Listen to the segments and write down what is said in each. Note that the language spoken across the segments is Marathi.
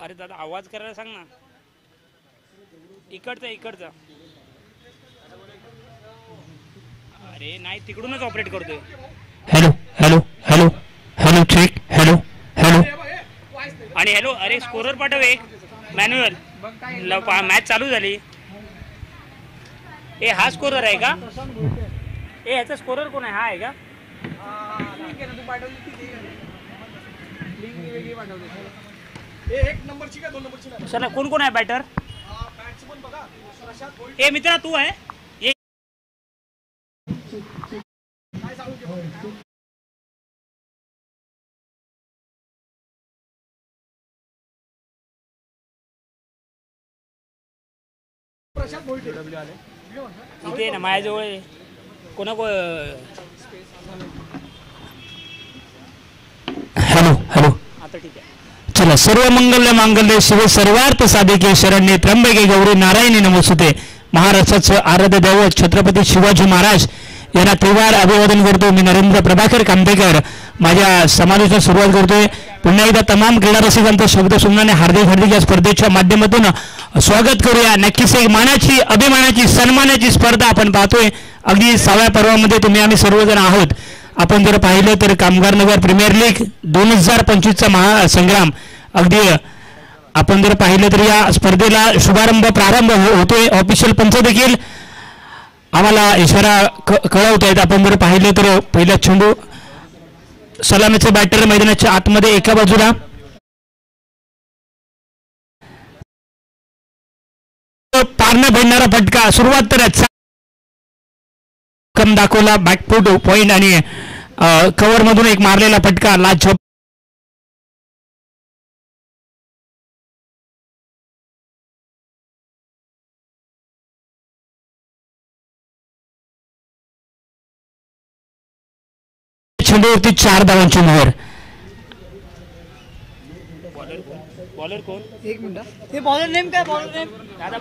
अरे दादा आवाज करायला सांग ना. इकडचा. अरे नाही तिकडूनच ऑपरेट करतोय. Hello hello hello hello check hello hello आणि हॅलो अरे स्कोरर पाठव एक मॅन्युअल. मॅच चालू झाली. ए हा स्कोरर आहे का? ए ह्याचा स्कोरर कोण आहे? हा आहे का? चला कोण आहे बॅटर? ए मित्रा तू आहे? इथे ना माझ्याजवळ कोणा हॅलो हॅलो. आता ठीक आहे. चला सर्व मंगल्य मांगल्य शिव सर्वार्थ साधिके शरण्ये त्र्यंबके गौरी नारायणी नमोस्तुते. महाराष्ट्राचं आराध्य दैवत छत्रपती शिवाजी महाराज यांना त्रिवार अभिवादन करतो. मी नरेंद्र प्रभाकर कांदेकर माझ्या समालोचना सुरुवात करतोय. पुन्हा एकदा तमाम क्रीडा रसिकांचा शब्द सुमनाने हार्दिक या स्पर्धेच्या माध्यमातून स्वागत करूया. नक्कीच एक मानाची अभिमानाची सन्मानाची स्पर्धा आपण पाहतोय. अगदी 6व्या पर्वामध्ये तुम्ही आम्ही सर्वजण आहोत. आपण जर पाहिलं तर कामगार नगर प्रीमियर लीग 2025चा महासंग्राम अगदी आपण जर पाहिलं तर या स्पर्धेला प्रारंभ होतोय. ऑफिशियल पंच देखील आम्हाला इशारा कळवत आहेत. आपण जर पाहिलं तर पहिला चेंडू सलामीचे बॅटर मैदानाच्या आतमध्ये एका बाजूला पारनं भेटणारा फटका. सुरुवात तर कम दाखवला बॅकफूट पॉइंट आणि कव्हर मधून एक मारलेला फटका लाज झोप. चेंडूवरती 4 धावांची मोहर. बॉलर कोण? एक मिनिट. हे बॉलर नेम काय? बॉलर नेम दादा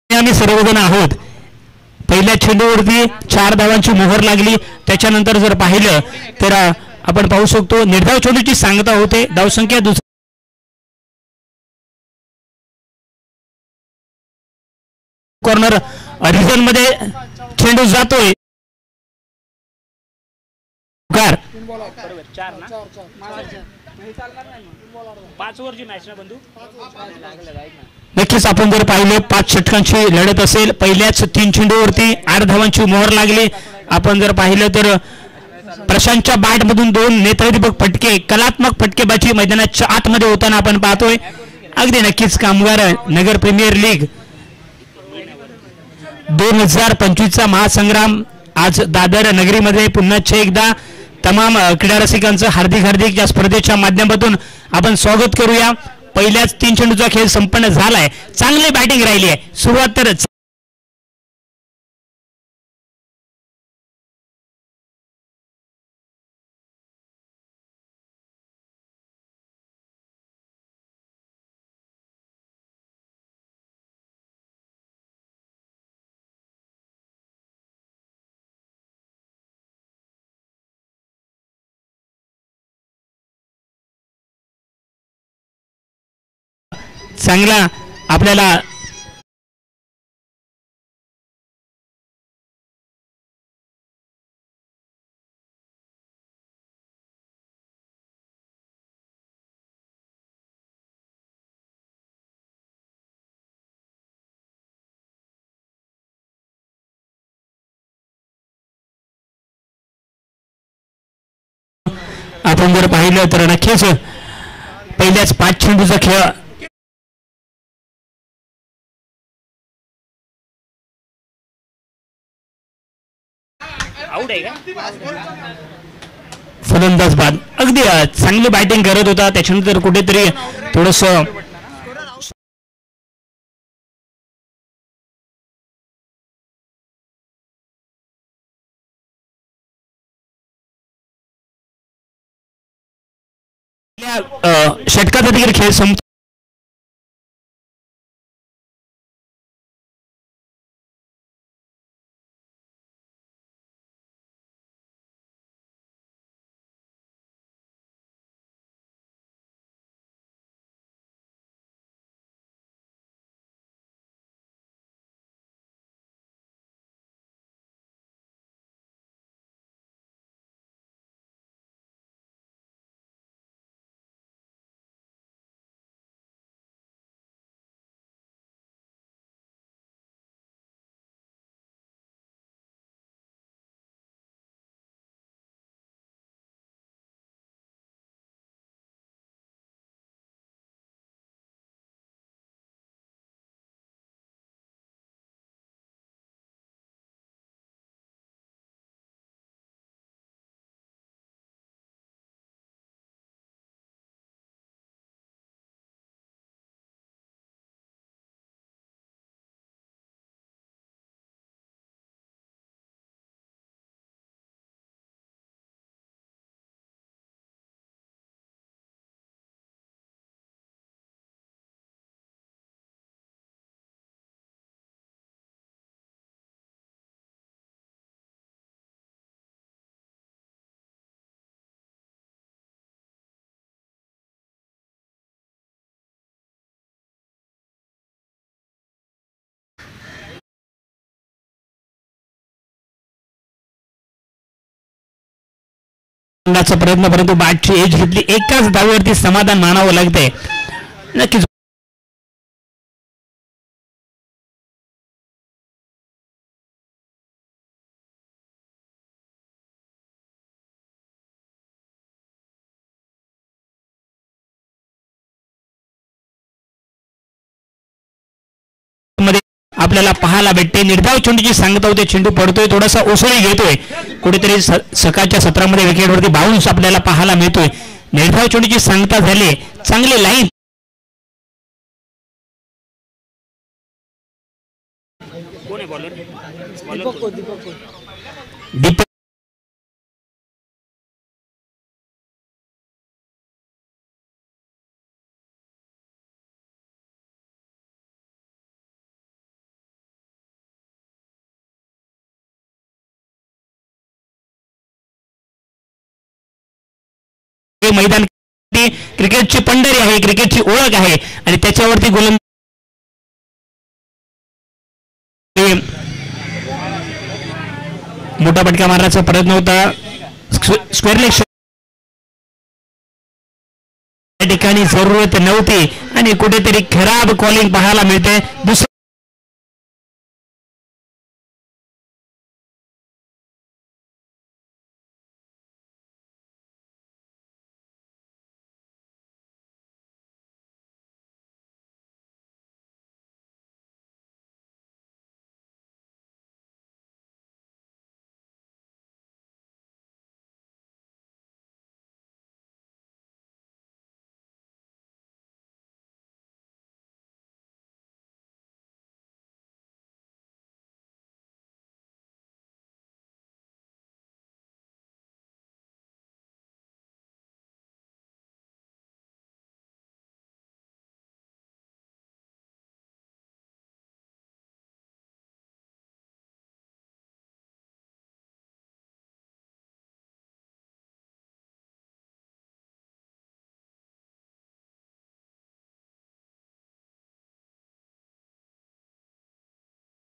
आम्ही सर्वजण आहोत. पहिल्या चेंडूवरती 4 धावांची मोहर लागली. त्याच्यानंतर जर पाहिलं तर आपण पाहू शकतो निर्धाव चेंडूची सांगता होते. धावसंख्या दुसरी कॉर्नर रिझन मध्ये चेंडू जातोय. 4 ना 5 ओव्हरची मॅच ना बंधू. नक्कीच आपण जर पाहिलं 5 षटकांची लढत असेल. पहिल्याच 3 चेंडूवरती 8 धावांची मोहर लागली. आपण जर पाहिलं तर प्रशांतच्या बॅटमधून 2 नेत्रदीपक फटके कलात्मक फटकेबाजी मैदानाच्या आतमध्ये होताना आपण पाहतोय. अगदी नक्कीच कामगार नगर प्रीमियर लीग 2025चा महासंग्राम आज दादर नगरीमध्ये पुन्हा एकदा तमाम क्रीडा रसिकांचं हार्दिक या स्पर्धेच्या माध्यमातून आपण स्वागत करूया. पहिल्याच 3 चेंडूचा खेळ संपन्न झालाय. चांगली बॅटिंग राहिली आहे. सुरुवात तर चांगला आपल्याला आपण जर पाहिलं तर नक्कीच पहिल्याच 5 चेंडूचा खेळ आउट आहे का? फलंदाज बाद अगदी चांगली बॅटिंग करत होता. त्याच्यानंतर कुठेतरी थोडस षटकाचा देखील खेळ संपतो. मारण्याचा प्रयत्न, परंतु बॅटची एज घेतली. एकाच धावेवरती समाधान मानावं लागतंय. नक्कीच आपल्याला पाहायला भेटते. निर्धाव चेंडूची सांगता होते. चेंडू पडतोय, थोडासा उसळी घेतोय. कुठेतरी सकाळच्या सत्रामध्ये विकेटवरती बाउन्स आपल्याला पाहायला मिळतोय. निर्धाव चेंडूची सांगता झाली. चांगले लाईन. कोण आहे बॉलर? दीपक मैदान क्रिकेटची पंढरी आहे, क्रिकेटची ओळख आहे आणि त्याच्यावरती गोलंदाज मोठा फटका मारण्याचा प्रयत्न होता. स्क्वेअर लेग या ठिकाणी जरूरत नव्हती आणि कुठेतरी खराब कॉलिंग पाहायला मिळते. दुसरा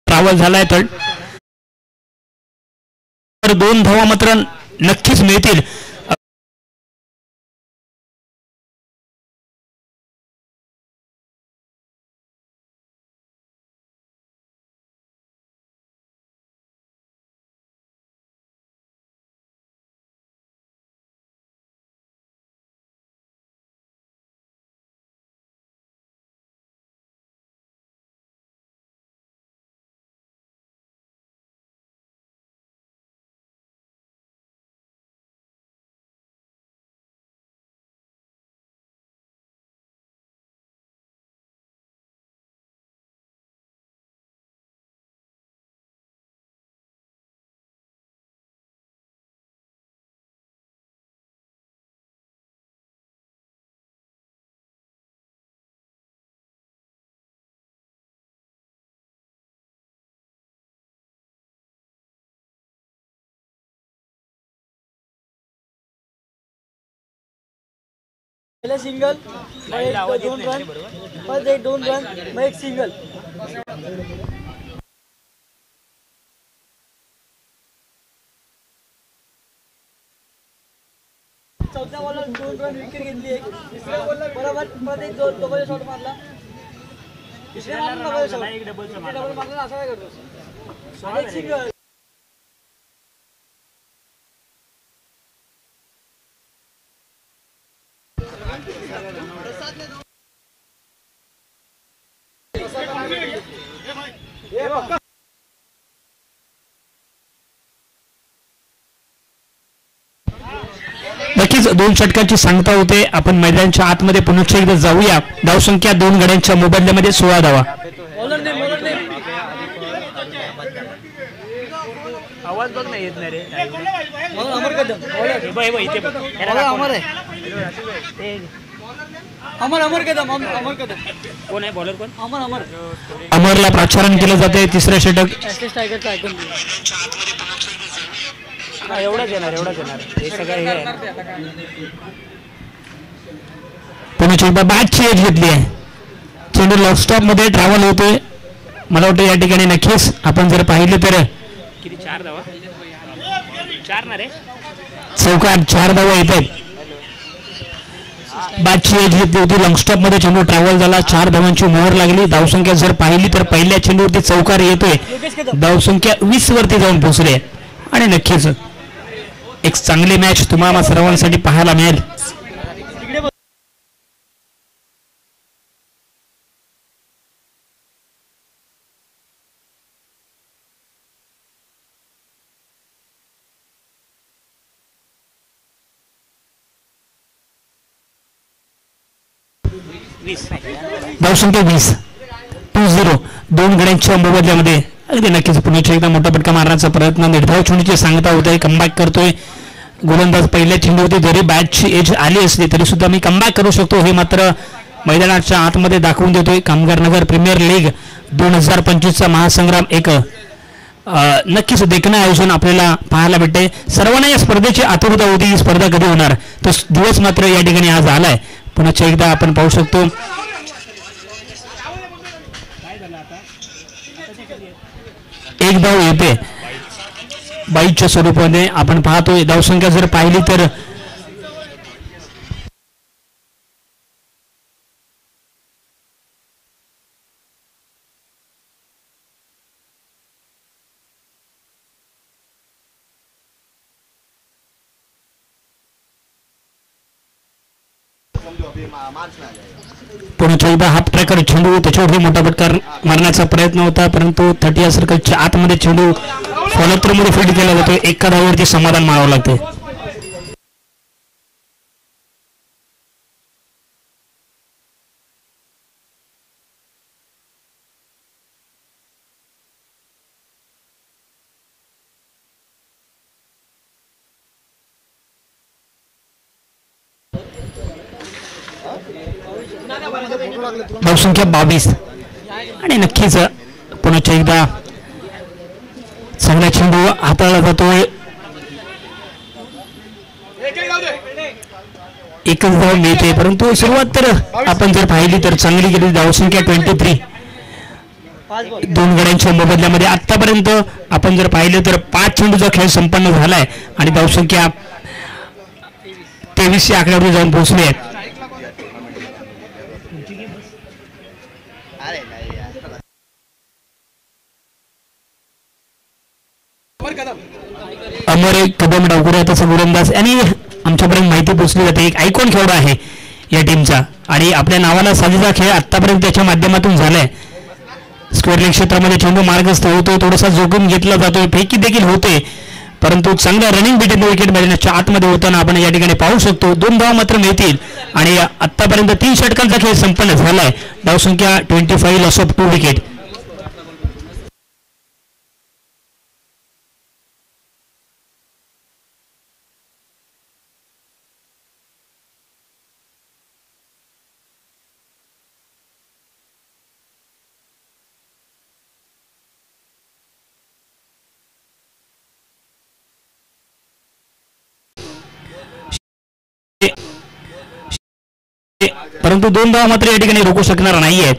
ट्रॅव्हल झालाय तर 2 धावा मात्र नक्कीच मिळतील. पहले सिंगल, मग 2 रन, परत 2 रन, मग 1 सिंगल. चौथ्या बॉलवर 2 रन विकेट घेतली. तिसऱ्या बॉलला बरोबर परत 1 डबल शॉट मारला. तिसऱ्या बॉलला डबल मारला. असं काय करतो? 1 सिंगल. नक्कीच 2 षटकांची सांगता होते. आपण मैदानाच्या आतमध्ये पुन्हा एकदा जाऊया. धावसंख्या 2 गड्यांच्या मोबदल्यामध्ये 16 धावा. आवाज बघ नाही येत नाही रे. अमर कदम. अमर कदम. कोण आहे बॉलर? कोण? अमरला प्राचारण केलं जाते. तिसरं षटक एवढंच येणार हे सगळं. पुण्याची बॅटची एज घेतली आहे. चेंडू लॉकस्टॉप मध्ये ट्रॅव्हल होतोय. मला वाटतं या ठिकाणी नक्कीच आपण जर पाहिलं तर किती 4 धावा? 4 ना रे. चौकार 4 धावा येत आहेत. बादची एज घेतली होती. लॉंगस्टॉप मध्ये चेंडू ट्रॅव्हल झाला. 4 धावांची मोहर लागली. धावसंख्या जर पाहिली तर पहिल्या चेंडूवरती चौकार येतोय. धावसंख्या 20 वरती जाऊन पोहोचली आणि नक्कीच एक चांगली मॅच तुम्हाला सर्वांसाठी पाहायला मिळेल. धावसंख्या 20 2-0 दोन गड्यांच्या मोबदल्यामध्ये अगदी नक्कीच पुण्याच्या एकदा मोठा फटका मारण्याचा प्रयत्न. निर्धाव चेंडूची सांगता होत आहे. कमबॅक करतोय गोलंदाज. पहिल्या चेंडूवरती जरी बॅटची एज आली असली तरी सुद्धा मी कमबॅक करू शकतो हे मात्र मैदानाच्या आतमध्ये दाखवून देतोय. कामगार नगर प्रीमियर लीग 2025चा महासंग्राम एक नक्कीच देखणं आयोजन आपल्याला पाहायला भेटते. सर्वांना या स्पर्धेची आतुरता होती. ही स्पर्धा कधी होणार तो दिवस मात्र या ठिकाणी आज आलाय. पुन्हा एकदा आपण पाहू शकतो एक धाव येते 22च्या स्वरूपाने आपण पाहतोय. धावसंख्या जर पाहिली तर पुण्याच्या एकदा हाफ ट्रॅकर चेंडू त्याच्यावरती मोठा फटका मारण्याचा प्रयत्न होता परंतु 30 सर्कलच्या आतमध्ये चेंडू फॉलो थ्रू मध्ये फील्ड केला जातो. एका धावावरती समाधान मानावं लागते. धावसंख्या 22 आणि नक्कीच पुन्हा एकदा चांगला चेंडू हाताळला जातोय. एकच धाव मिळते परंतु सुरुवात तर आपण जर पाहिली तर चांगली गेली. धावसंख्या 23 दोन गड्यांच्या मोबदल्यामध्ये आतापर्यंत आपण जर पाहिलं तर 5 चेंडूचा खेळ संपन्न झालाय आणि धावसंख्या 23 या आकड्यावर जाऊन पोहोचली आहे. अमर एक कदम डावकुऱ्या तसा गोलंदाज आणि आमच्यापर्यंत माहिती पोहोचली जाते. एक आयकॉन खेळाडू आहे या टीमचा आणि आपल्या नावाला साजेसा खेळ आतापर्यंत त्याच्या माध्यमातून झालाय. स्क्वेअर लेग क्षेत्रामध्ये चेंडू मार्गस्थ होतोय. थोडासा जोखून घेतला जातोय. फेकी देखील होते परंतु चांगला रनिंग बिटवीन विकेट मैदानाच्या आतमध्ये होताना आपण या ठिकाणी पाहू शकतो. 2 धावा मात्र मिळतील आणि आतापर्यंत 3 षटकांचा खेळ संपन्न झालाय. धावसंख्या 25 लॉस ऑफ 2 विकेट. परंतु 2 धावा मात्र या ठिकाणी रोखू शकणार नाहीयेत.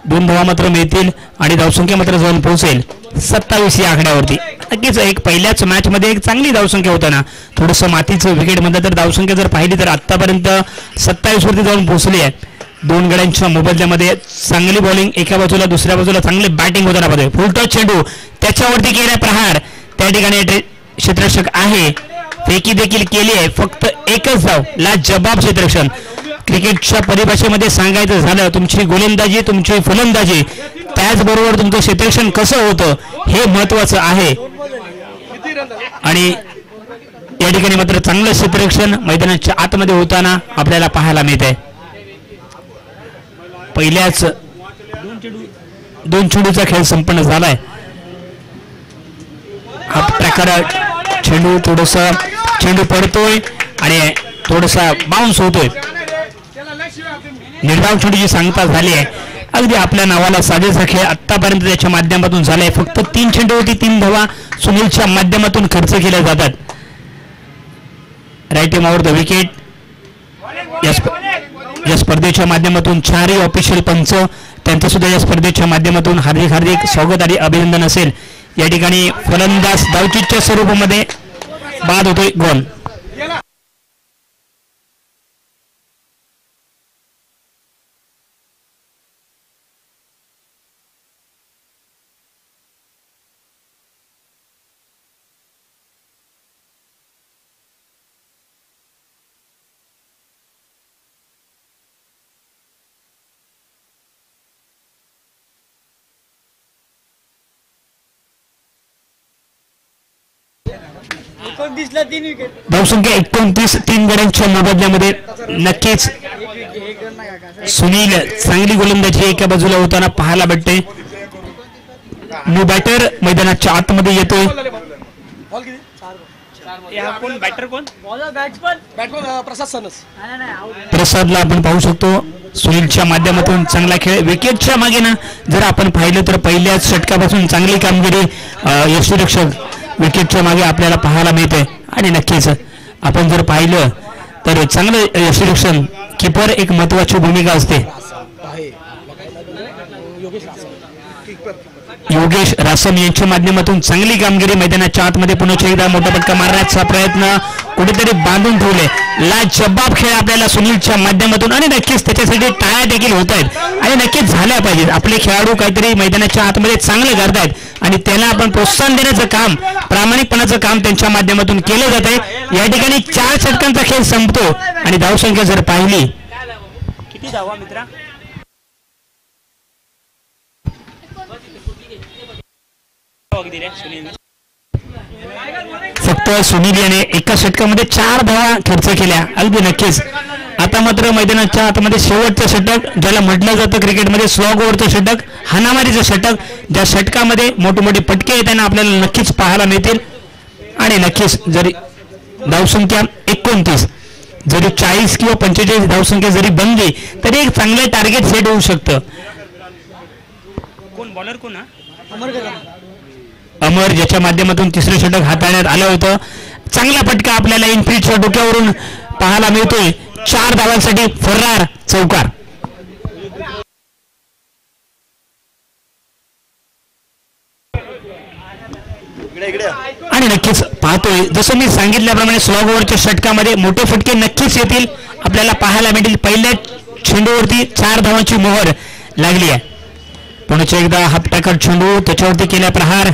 2 धावा मात्र मिळतील आणि धावसंख्या मात्र जाऊन पोहोचेल 27 या आकड्यावरती. नक्कीच एक पहिल्याच मॅच मध्ये एक चांगली धावसंख्या होताना थोडंसं मातीचं विकेट म्हणतात तर धावसंख्या जर पाहिली तर आतापर्यंत 27 वरती जाऊन पोहोचली आहे. 2 गड्यांच्या मोबदल्यामध्ये चांगली बॉलिंग एका बाजूला दुसऱ्या बाजूला चांगली बॅटिंग होताना पाहिजे. फुलटॉस चेंडू त्याच्यावरती केला प्रहार. त्या ठिकाणी क्षेत्ररक्षक आहे. फेकी देखील केली आहे. फक्त एकच धाव लाजबाब क्षेत्ररक्षण. क्रिकेटच्या परिभाषेमध्ये सांगायचं झालं तुमची गोलंदाजी तुमची फलंदाजी त्याचबरोबर तुमचं क्षेत्ररक्षण कसं होतं हे महत्वाचं आहे आणि या ठिकाणी मात्र चांगलं क्षेत्ररक्षण मैदानाच्या आतमध्ये होताना आपल्याला पाहायला मिळतंय. पहिल्याच 2 चेंडूचा खेळ संपन्न झालाय. हा प्रकार चेंडू थोडंसं चेंडू पडतोय आणि थोडासा बाउन्स होतोय. निर्धाव चेंडूची सांगता झाली आहे. अगदी आपल्या नावाला साजेसा खेळ आतापर्यंत त्याच्या माध्यमातून झालाय. फक्त 3 चेंडूवरती 3 धावा सुनीलच्या माध्यमातून खर्च केल्या जातात. Right team over the wicket. या स्पर्धेच्या माध्यमातून 4 ऑफिशियल पंच त्यांचं सुद्धा या स्पर्धेच्या माध्यमातून हार्दिक हार्दिक स्वागत आणि अभिनंदन असेल. या ठिकाणी फलंदाज धावचीच्या स्वरूपामध्ये बाद होतोय. गोल दिसला 3 विकेट. धावसंख्या 29, 3 गड्यांच्या मोबदल्यामध्ये नक्कीच सुनील चांगली गोलंदाजी एका बाजूला होताना पाहायला भेटते. न्यू बॅटर मैदानाच्या आतमध्ये येतोय. कोण बॅटर कोण बॉलर बॅट्समन प्रसाद सनस. प्रसादला आपण पाहू शकतो. सुनीलच्या माध्यमातून चांगला खेळ. विकेटच्या मागे ना जर आपण पाहिलं तर पहिल्याच षटकापासून चांगली कामगिरी यष्टीरक्षक विकेटच्या मागे आपल्याला पाहायला मिळते. आणि नक्कीच आपण जर पाहिलं तर चांगलं यष्टीरक्षण किपर एक महत्वाची भूमिका असते. योगेश रासम यांच्या माध्यमातून चांगली कामगिरी. मैदानाच्या आतमध्ये पुन्हा एकदा मोठा फटका मारण्याचा प्रयत्न कुठेतरी बांधून ठेवले. लाजबाब खेळ आपल्याला सुनीलच्या माध्यमातून आणि नक्कीच त्याच्यासाठी टाळ्या देखील होत आहेत आणि नक्कीच झाल्या पाहिजेत. आपले खेळाडू काहीतरी मैदानाच्या आतमध्ये चांगलं करतायत आणि त्याला आपण प्रोत्साहन देण्याचं काम, प्रामाणिकपणाचं काम त्यांच्या माध्यमातून केलं जात आहे. या ठिकाणी 4 षटकांचा खेळ संपतो आणि धावसंख्या जर पाहिली किती धावा मित्रा? फक्त सुनील याने एका षटकामध्ये 4 धावा खर्च केल्या. अगदी नक्कीच. आता मात्र मैदानाच्या आतमध्ये शेवटचं षटक, ज्याला म्हटलं जातं क्रिकेटमध्ये स्लॉग ओव्हरचं षटक, हाणामारीचं षटक, ज्या षटकामध्ये मोठमोठे पटके येताना आपल्याला नक्कीच पाहायला मिळतील. आणि नक्कीच जरी धावसंख्या 29 जरी 40 किंवा 45 धावसंख्या जरी बनली तरी एक चांगलं टार्गेट सेट होऊ शकतं. कोण बॉलर कोण? अमर, ज्याच्या माध्यमातून तिसरे षटक हाताळण्यात आलं होतं. चांगला फटका आपल्याला इनफिल्डच्या डोक्यावरून पाहायला मिळतोय. 4 धावांसाठी फरार चौकार. आणि नक्कीच पाहतोय जसं मी सांगितल्याप्रमाणे स्लॉग ओव्हरच्या षटकामध्ये मोठे फटके नक्कीच येतील, आपल्याला पाहायला मिळतील. पहिल्या चेंडूवरती 4 धावांची मोहर लागली आहे. पुन्हा एकदा हाफ टाकर चेंडू, त्याच्यावरती केल्या प्रहार.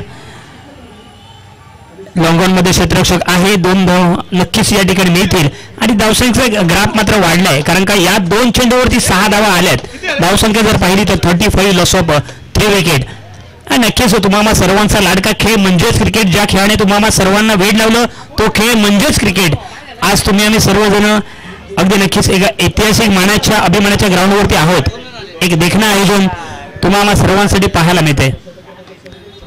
लॉंगॉन मध्ये क्षेत्ररक्षक आहे. 2 धाव नक्कीच या ठिकाणी मिळतील आणि धावसंख्येचा ग्राफ मात्र वाढलाय, कारण का या 2 चेंडूवरती 6 धावा आल्यात. धावसंख्या जर पाहिली तर 35 लॉस ऑफ 3 विकेट. नक्कीच तुम्हाला सर्वांचा लाडका खेळ म्हणजेच क्रिकेट. ज्या खेळाने तुम्हाला सर्वांना वेळ लावलं तो खेळ म्हणजेच क्रिकेट. आज तुम्ही आम्ही सर्वजण अगदी नक्कीच एका ऐतिहासिक मानाच्या अभिमानाच्या ग्राउंडवरती आहोत. एक देखणं आयोजन तुम्हाला सर्वांसाठी पाहायला मिळते.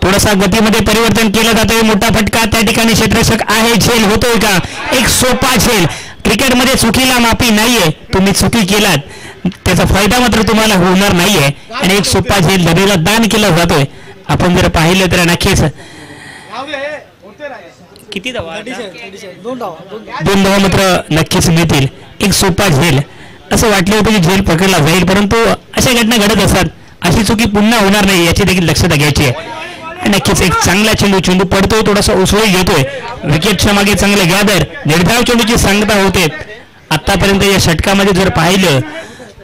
थोडासा गतीमध्ये परिवर्तन केलं जातंय. मोठा फटका त्या ठिकाणी क्षेत्ररक्षक आहे. झेल होतोय का? एक सोपा झेल. क्रिकेटमध्ये चुकीला माफी नाहीये. तुम्ही चुकी केलात त्याचा फायदा मात्र तुम्हाला होणार नाहीये आणि एक सोपा झेल धबेला दान केला जातोय. आपण जर पाहिलं तर नक्कीच किती धावा? 2 धावा मात्र नक्कीच मिळतील. एक सोपा झेल. असं वाटलं होतं की झेल पकडला जाईल, परंतु अशा घटना घडत असतात. अशी चुकी पुन्हा होणार नाही याची देखील दक्षता घ्यायची आहे. नक्कीच एक चांगला चेंडू पडतोय, थोडासा उसळी घेतोय. विकेटच्या मागे चांगले गॅदर, निर्धाव चेंडूची सांगता होते. आतापर्यंत या षटकामध्ये जर पाहिलं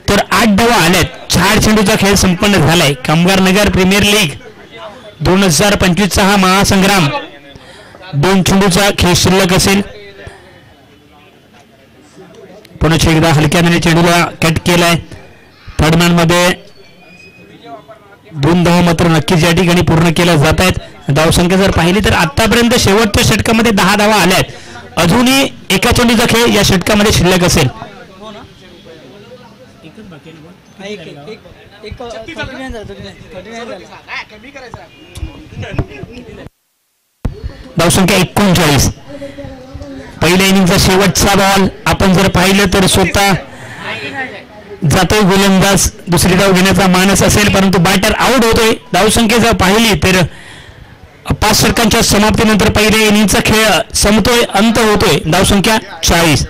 तर 8 धावा आल्यात. 4 चेंडूचा खेळ संपन्न झालाय. कामगार नगर प्रीमियर लीग 2025चा हा महासंग्राम. 2 चेंडूचा खेळ शिल्लक असेल. पुन्हा एकदा हलक्याने चेंडूला कट केलाय. थर्ड मॅन मध्ये 2 धावा मात्र नक्कीच या ठिकाणी पूर्ण केल्या जात आहेत. धावसंख्या जर पाहिली तर आतापर्यंत शेवटच्या षटकामध्ये 10 धावा आल्यात. अजूनही एका चेंडूचा खेळ या षटकामध्ये शिल्लक असेल. धावसंख्या 39. पहिल्या इनिंगचा शेवटचा बॉल आपण जर पाहिलं तर स्वतः जातोय गोलंदाज. दुसरी डाव घेण्याचा मानस असेल परंतु बॅटर आउट होतोय. धावसंख्या जर पाहिली तर 5 षटकांच्या समाप्तीनंतर पहिल्या इनिंगचा खेळ संपतोय, अंत होतोय. धावसंख्या 40.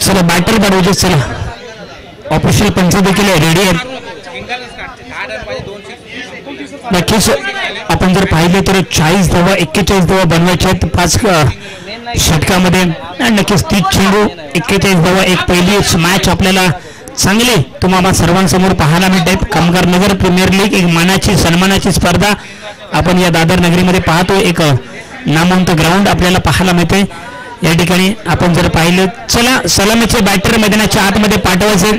चला बॅटर पाठवायचे. चला ऑफिशियल पंच देखील रेडी आहेत. नक्कीच आपण जर पाहिलं तर 40 धावा 41 धावा बनवायच्या आहेत 5 षटकामध्ये. आणि नक्कीच 30 चेंडू 41 धावा. एक पहिलीच मॅच आपल्याला चांगली तुम्हाला सर्वांसमोर पाहायला मिळते. कामगार नगर प्रीमियर लीग एक मानाची सन्मानाची स्पर्धा आपण या दादर नगरीमध्ये पाहतो. एक नामवंत ग्राउंड आपल्याला पाहायला मिळते या ठिकाणी. आपण जर पाहिलं चला सलामीचे बॅटर मैदानाच्या आतमध्ये पाठवायचे.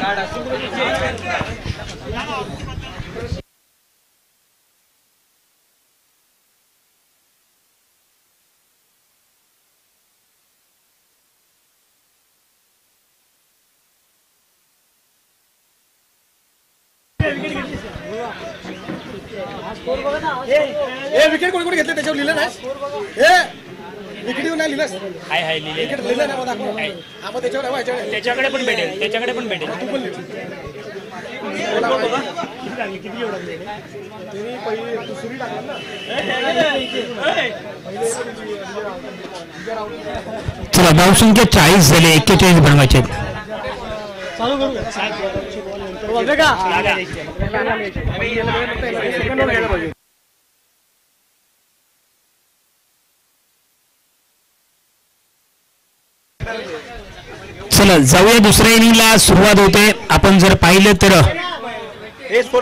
विकेट कोणी कोणी घेतले त्याच्यावर लिहिलं नाही. विकेट नाही लिहिलंस. हाय विकेट लिहिलं नाही दाखव. हा मग त्याच्यावर त्याच्याकडे पण भेटेल. चला धावसंख्या 40 झाले 41 बनवायचे. चालू करू चला जाऊया दुसऱ्या इनिंगला सुरुवात होते. आपण जर पाहिलं तर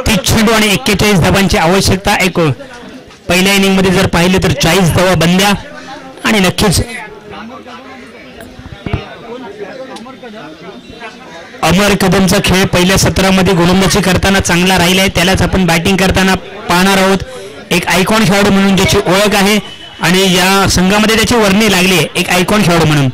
30 चेंडू आणि 41 धावांची आवश्यकता. एक पहिल्या इनिंग मध्ये जर पाहिलं तर 40 धावा बनल्या. आणि नक्कीच अमर कदमचा खेळ पहिल्या सत्रामध्ये गोलंदाजी करताना चांगला राहिला आहे. त्यालाच आपण बॅटिंग करताना पाहणार आहोत. एक आयकॉन खेळाडू म्हणून ज्याची ओळख आहे आणि या संघामध्ये त्याची वर्णी लागली आहे एक आयकॉन खेळाडू म्हणून.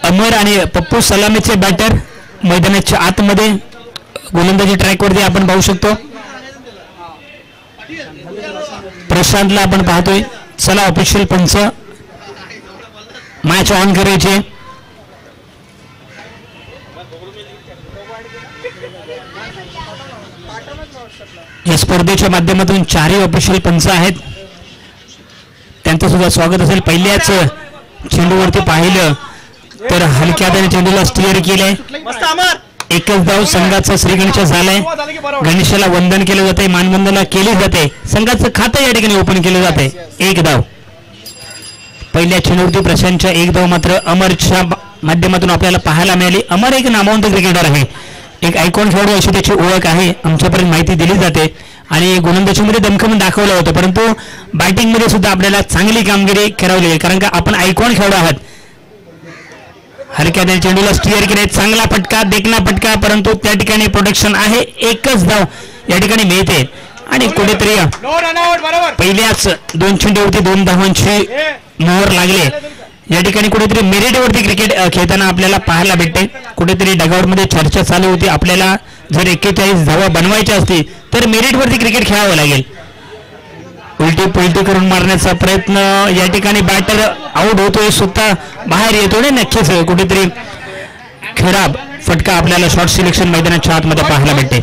अमर आणि पप्पू सलामीचे बॅटर मैदानाच्या आतमध्ये गोलंदाजी ट्रॅकवरती आपण पाहू शकतो. प्रशांतला आपण पाहतोय. चला ऑफिशियल पंच मॅच ऑन करायचे. या स्पर्धेच्या माध्यमातून 4 ऑफिशियल पंच आहेत. त्यांचं सुद्धा स्वागत असेल. पहिल्याच चेंडूवरती पाहिलं तर हलक्या हाताने चेंडूला स्टिअर केलंय. एकच धाव संघाचा श्रीगणेश झालाय. गणेशाला वंदन केलं जाते. मानवंदना केली जाते. संघाचं खातं या ठिकाणी ओपन केलं जाते. एक धाव पहिल्या चेंडूवरती प्रशांतच्या एक धाव मात्र अमरच्या माध्यमातून आपल्याला पाहायला मिळाली. अमर एक नामवंत क्रिकेटर आहे. एक आयकॉन खेळाडू अशी त्याची ओळख आहे. आमच्यापर्यंत माहिती दिली जाते आणि गोलंदाजीमध्ये दमखम दाखवलं होतं. परंतु बॅटिंगमध्ये सुद्धा आपल्याला चांगली कामगिरी करावली आहे कारण का आपण आयकॉन खेळाडू आहात. हलक्या चेंडूला स्टिअर केले. चांगला फटका देखना फटका परंतु त्या ठिकाणी प्रोटेक्शन आहे. एकच धाव या ठिकाणी मिळते आणि कुठेतरी पहिल्याच 2 चेंडूवरती 2 धावांची मोहर लागले. या ठिकाणी कुठेतरी मेरिटवरती क्रिकेट खेळताना आपल्याला पाहायला भेटते. कुठेतरी डगआउटमध्ये चर्चा चालू होती. आपल्याला जर 41 धावा बनवायच्या असतील तर मेरिटवरती क्रिकेट खेळावं लागेल. उलटी पुलटी करून मारण्याचा प्रयत्न या ठिकाणी बॅटर आउट होतोय. स्वतः बाहेर येतोय. नक्कीच कुठेतरी खराब फटका आपल्याला शॉर्ट सिलेक्शन मैदानाच्या आतमध्ये पाहायला भेटते.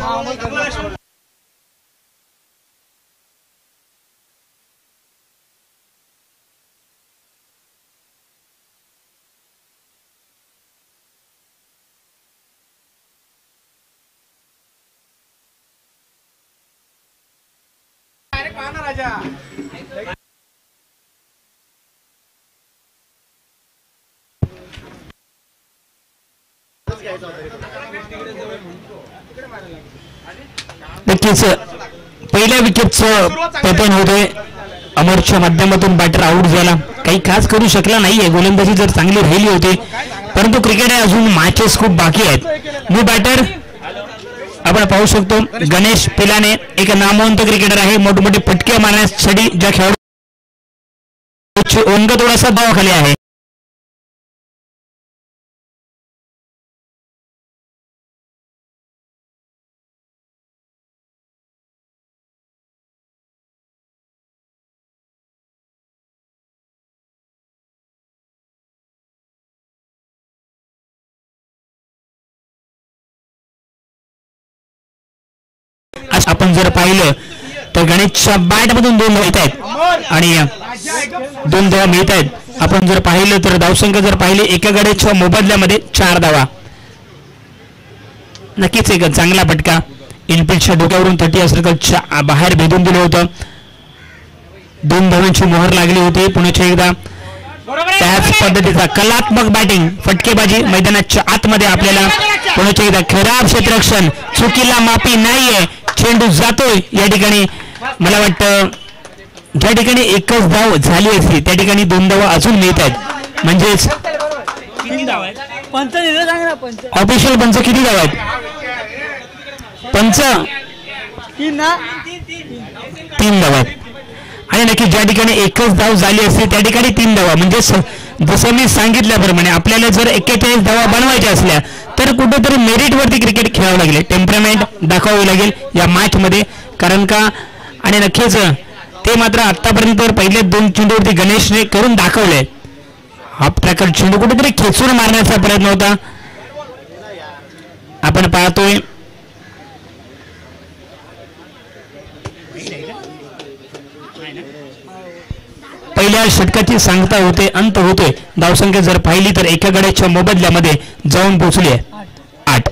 नक्कीच पहिल्या विकेटचं पतन होतोय. अमरच्या माध्यमातून बॅटर आउट झाला. काही खास करू शकला नाहीये. गोलंदाजी जर चांगली राहिली होती परंतु क्रिकेट अजून मॅचेस खूप बाकी आहेत. न्यू बॅटर आपण पाहू शकतो गणेश पिलाने एक नामवंत क्रिकेटर आहे. मोठमोठे फटके मारण्यासाठी ज्या खेळाडू अंग थोडासा दावाखाली आहे. आपण जर पाहिलं तर गणेशच्या बॅटमधून 2 धावा येत आहेत आणि 2 धावा मिळत आहेत. आपण जर पाहिलं तर धावसंख्या जर पाहिली एका गणेशच्या मोबदल्यामध्ये 4 धावा. नक्कीच एक चांगला फटका. इनफिल्डच्या डोक्यावरून 30 सर्कलच्या बाहेर भेदून दिलं होतं. 2 धावांची मोहर लागली होती. पुण्याच्या एकदा त्याच पद्धतीचा कलात्मक बॅटिंग फटकेबाजी मैदानाच्या आतमध्ये आपल्याला पुण्याच्या एकदा खराब क्षेत्ररक्षण चुकीला माफी नाहीये. चेंडू जातोय या ठिकाणी. मला वाटतं ज्या ठिकाणी एकच धाव झाली असती त्या ठिकाणी 2 धावा अजून मिळत आहेत. म्हणजेच ऑफिशियल पंच किती धावा आहेत? पंच 3 धावा आहेत. आणि नक्की ज्या ठिकाणी एकच धाव झाली असती त्या ठिकाणी 3 धावा. म्हणजे जसं मी सांगितल्याप्रमाणे आपल्याला जर 41 धावा बनवायच्या असल्या तर कुठेतरी मेरिटवरती क्रिकेट खेळावं लागेल. टेम्परामेंट दाखवावी लागेल या मॅचमध्ये. कारण का आणि नक्कीच ते मात्र आतापर्यंत पहिल्या 2 चेंडूवरती गणेशने करून दाखवले. हा प्रकार चेंडू कुठेतरी खेचून मारण्याचा प्रयत्न होता. आपण पाहतोय पहिल्या षटकाची सांगता होते अंत होतोय. धावसंख्या जर पाहिली तर एका गड्याच्या मोबदल्यामध्ये जाऊन पोहोचली आहे 8.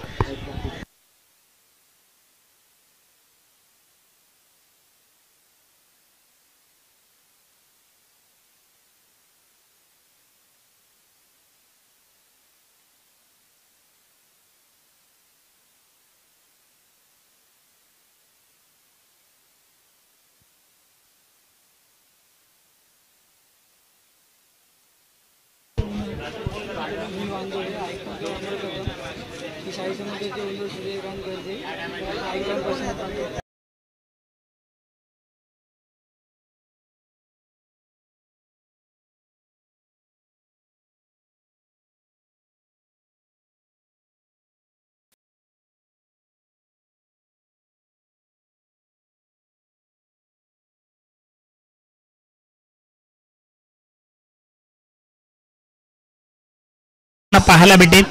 पाहायला भेटेल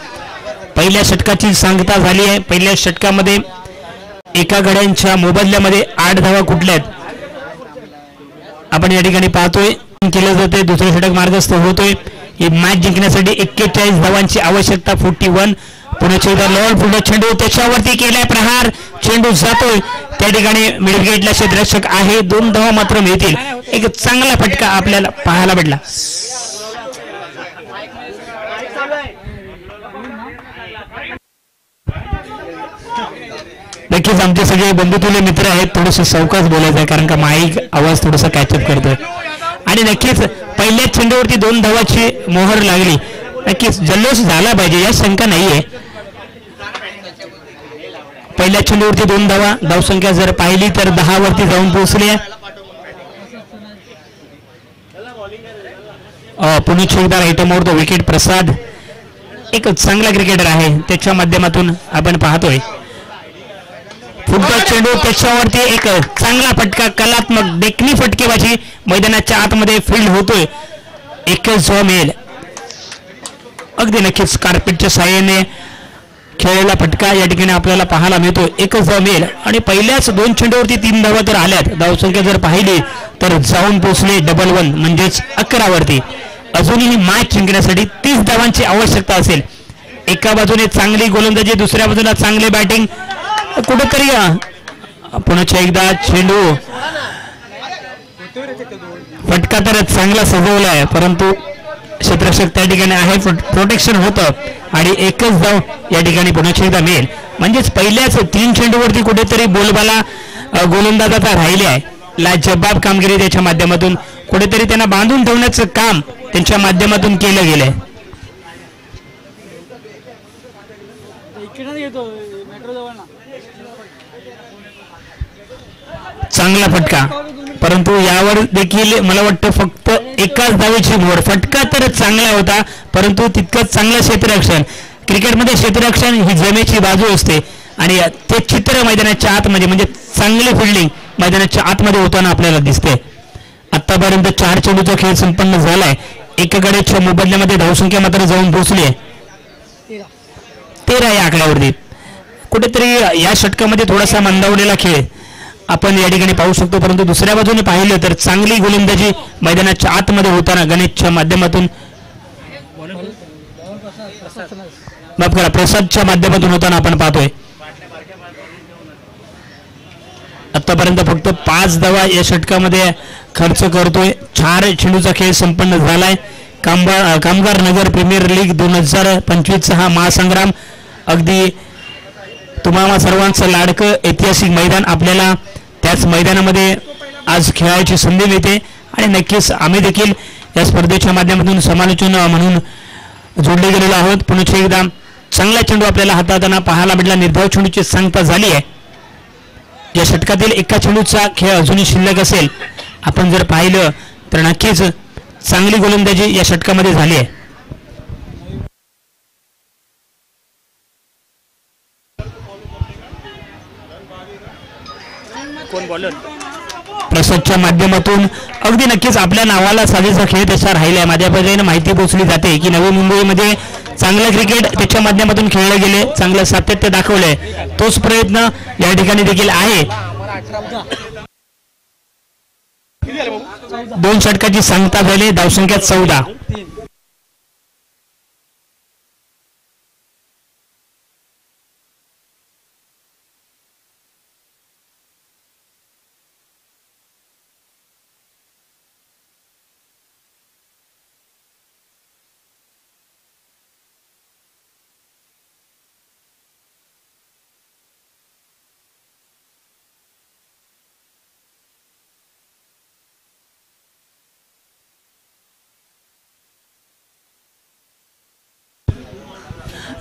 पहिल्या षटकाची सांगता झाली आहे. पहिल्या षटकामध्ये एका गड्यांच्या मोबदल्यामध्ये 8 धावा कुठल्या आहेत आपण या ठिकाणी पाहतोय. केलं जाते. दुसरे षटक मार्गस्थ होतोय. ही मॅच जिंकण्यासाठी 41 धावांची आवश्यकता. 41. पुण्याच्या लॉल पुढे चेंडू त्याच्यावरती केलाय प्रहार. चेंडू जातोय त्या ठिकाणी मिडविकेटला क्षेत्ररक्षक आहे. 2 धावा मात्र मिळतील. एक चांगला फटका आपल्याला पाहायला भेटला. नक्कीच आमचे सगळे बंधुतुल्य मित्र आहेत. थोडंसं सावकाश बोलायचं आहे कारण का माईक आवाज थोडासा कॅचअप करतोय. आणि नक्कीच पहिल्या चेंडूवरती 2 धावाची मोहर लागली. नक्कीच जल्लोष झाला पाहिजे या शंका नाहीये. पहिल्या चेंडूवरती 2 धावा. धावसंख्या जर पाहिली तर 10 वरती जाऊन पोहोचली आहे. पुण्याच्या एकदा राईटमवर तो विकेट प्रसाद एक चांगला क्रिकेटर आहे. त्याच्या माध्यमातून आपण पाहतोय फुटबॉल चेंडू त्याच्यावरती एक चांगला फटका. कलात्मक देखणी फटकेबाजी मैदानाच्या आतमध्ये फील्ड होतोय. एकच धाव मिळेल. अगदी नक्कीच कार्पेटच्या साहाय्याने खेळलेला फटका या ठिकाणी आपल्याला पाहायला मिळतो. एकच धाव मिळेल आणि पहिल्याच 2 चेंडूवरती 3 धावा तर आल्यात. धावसंख्या जर पाहिली तर जाऊन पोहोचले 1-1 म्हणजेच 11 वरती. अजूनही मॅच जिंकण्यासाठी 30 धावांची आवश्यकता असेल. एका बाजूने चांगली गोलंदाजी दुसऱ्या बाजूला चांगली बॅटिंग. कुठेतरी पुण्याच्या एकदा चेंडू फटका तर चांगला सजवला आहे परंतु क्षेत्ररक्षक त्या ठिकाणी आहे. प्रोटेक्शन होतं आणि एकच धाव या ठिकाणी पुण्याच्या एकदा मिळेल. म्हणजेच पहिल्याच 3 चेंडूवरती कुठेतरी बोलबाला गोलंदाजाचा राहिले आहे. लाजबाब कामगिरी त्याच्या माध्यमातून कुठेतरी त्यांना बांधून ठेवण्याचं काम त्यांच्या माध्यमातून केलं गेलंय. चांगला फटका परंतु यावर देखील मला वाटतं फक्त एकाच धावेची मोड. फटका तर चांगला होता परंतु तितकंच चांगलं क्षेत्ररक्षण. क्रिकेटमध्ये क्षेत्ररक्षण ही जमेची बाजू असते आणि ते चित्र मैदानाच्या आतमध्ये म्हणजे चांगली फिल्डिंग मैदानाच्या आतमध्ये होताना आपल्याला दिसते. आतापर्यंत 4 चेंडूचा खेळ संपन्न झालाय. एका गड्याच्या मोबदल्यामध्ये धावसंख्या मात्र जाऊन पोहोचली आहे 13 या आकड्यावरती. कुठेतरी या षटकामध्ये थोडासा मंदावलेला खेळ आपण या ठिकाणी पाहू शकतो. परंतु दुसऱ्या बाजूने पाहिलं तर चांगली गोलंदाजी मैदानाच्या आतमध्ये होताना गणेशच्या माध्यमातून माफ करा प्रसादच्या माध्यमातून होताना आपण पाहतोय. आतापर्यंत फक्त 5 धावा या षटकामध्ये खर्च करतोय. 4 चेंडूचा खेळ संपन्न झालाय. कामगार नगर प्रीमियर लीग 2025 हा महासंग्राम अगदी तुम्हाला सर्वांचं लाडकं ऐतिहासिक मैदान आपल्याला त्याच मैदानामध्ये आज खेळायची संधी मिळते आणि नक्कीच आम्ही देखील या स्पर्धेच्या माध्यमातून समालोचन म्हणून जोडले गेलेलो आहोत. पुन्हा एकदा चांगला चेंडू आपल्याला हाताळताना पाहायला भेटला. निर्धाव चेंडूची सांगता झाली आहे. या षटकातील एका चेंडूचा खेळ अजूनही शिल्लक असेल. आपण जर पाहिलं तर नक्कीच चांगली गोलंदाजी या षटकामध्ये झाली आहे. कोण बॉलर प्रसादच्या माध्यमातून अगदी नक्कीच आपल्या नावाला साजेसा खेळ तसा राहिलाय. माझ्या पद्धतीने माहिती पोहोचली जाते की नवी मुंबईमध्ये चांगलं क्रिकेट त्याच्या माध्यमातून खेळले गेले, चांगलं सातत्य दाखवलंय. तोच प्रयत्न या ठिकाणी देखील आहे. 2 षटकाची सांगता झाली. धावसंख्या 14.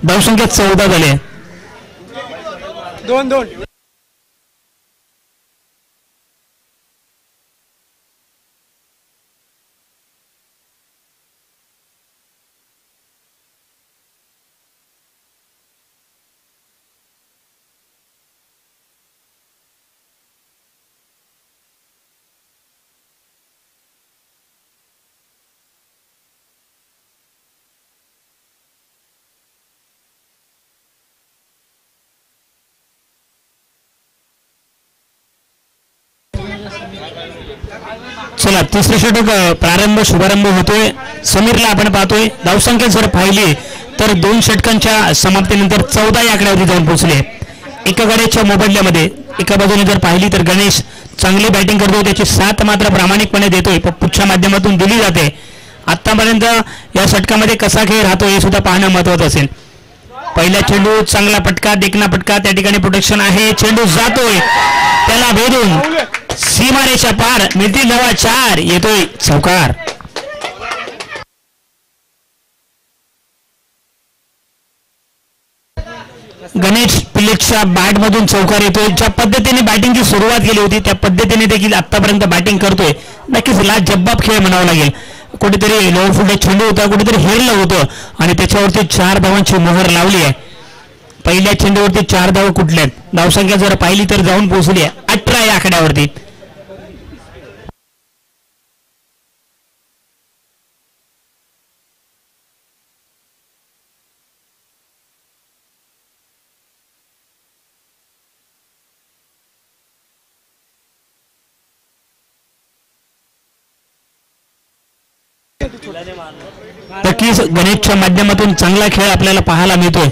धावसंख्या 14 झाले. 2-2. चला तिसरे षटक प्रारंभ शुभारंभ होतोय. समीरला आपण पाहतोय. धावसंख्या जर पाहिली तर 2 षटकांच्या समाप्तीनंतर 14 या आकड्यावरती जाऊन पोहोचले. एका गड्याच्या मोबदल्यामध्ये एका बाजूने जर पाहिली तर गणेश चांगली बॅटिंग करतोय. त्याची साथ मात्र प्रामाणिकपणे देतोय. पप्पूच्या माध्यमातून दिली जाते. आतापर्यंत या षटकामध्ये कसा खेळ राहतो हे सुद्धा पाहणं महत्वाचं असेल. पहिला चेंडू चांगला पटका, देखना पटका, त्या ठिकाणी प्रोटेक्शन आहे. चेंडू जातोय त्याला भेदून सीमारेषा पार. मिळतील धावा 4. येतोय चौकार. गणेश पिल्लेच्या बॅटमधून चौकार येतोय. ज्या पद्धतीने बॅटिंगची सुरुवात केली होती त्या पद्धतीने देखील आतापर्यंत बॅटिंग करतोय. नक्कीच लाजबाब खेळ म्हणावा लागेल. कुठेतरी लोअर फुल्ड चेंडू होता, कुठेतरी हेरलं होतं आणि त्याच्यावरती 4 धावांची मोहर लावली आहे. पहिल्या चेंडूवरती 4 धावा कुठल्यात. धावसंख्या जर पाहिली तर जाऊन पोहोचली आहे 18 या आकड्यावरती. नक्कीच गणेशच्या माध्यमातून चांगला खेळ आपल्याला पाहायला मिळतोय.